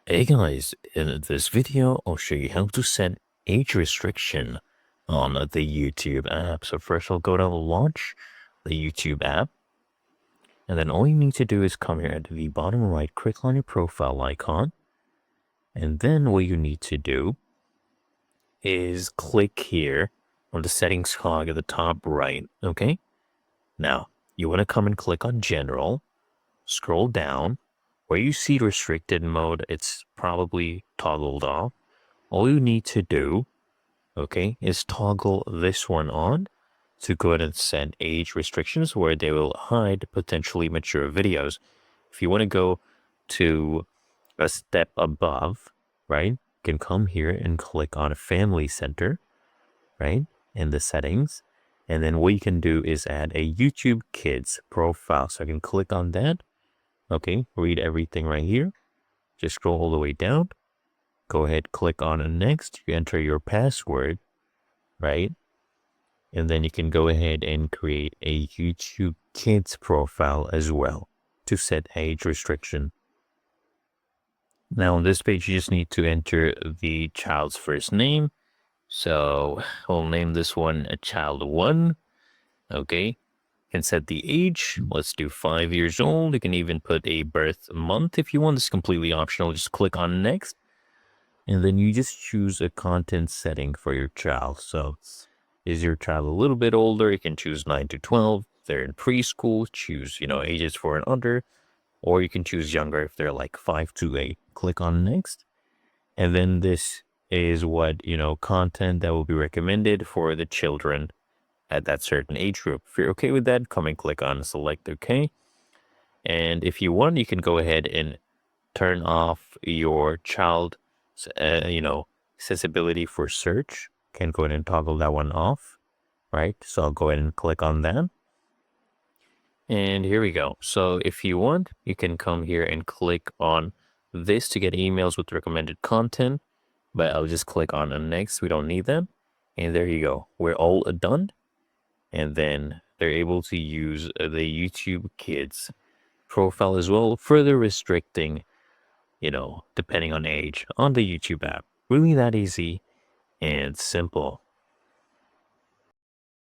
Hey guys, in this video, I'll show you how to set age restriction on the YouTube app. So first I'll go to launch the YouTube app. And then all you need to do is come here at the bottom right, click on your profile icon. And then what you need to do is click here on the settings cog at the top right, okay? Now, you want to come and click on general, scroll down. Where you see restricted mode, it's probably toggled off. All you need to do, okay, is toggle this one on to go ahead and set age restrictions where they will hide potentially mature videos. If you want to go to a step above, right, you can come here and click on Family Center, right, in the settings. And then what you can do is add a YouTube Kids profile. So I can click on that. Okay, read everything right here. Just scroll all the way down. Go ahead, click on next. You enter your password, right? And then you can go ahead and create a YouTube Kids profile as well to set age restriction. Now on this page, you just need to enter the child's first name. So we'll name this one a child 1. Okay. Can set the age. Let's do 5 years old. You can even put a birth month if you want. It's completely optional. Just click on next. And then you just choose a content setting for your child. So is your child a little bit older? You can choose 9 to 12. If they're in preschool, choose, ages 4 and under. Or you can choose younger if they're like 5 to 8. Click on next. And then this is what, content that will be recommended for the children at that certain age group. If you're okay with that, come and click on select OK. And if you want, you can go ahead and turn off your child, accessibility for search. Can go ahead and toggle that one off, right? So I'll go ahead and click on that. And here we go. So if you want, you can come here and click on this to get emails with recommended content, but I'll just click on next. We don't need that. And there you go. We're all done. And then they're able to use the YouTube Kids profile as well, further restricting, depending on age on the YouTube app. Really that easy and simple.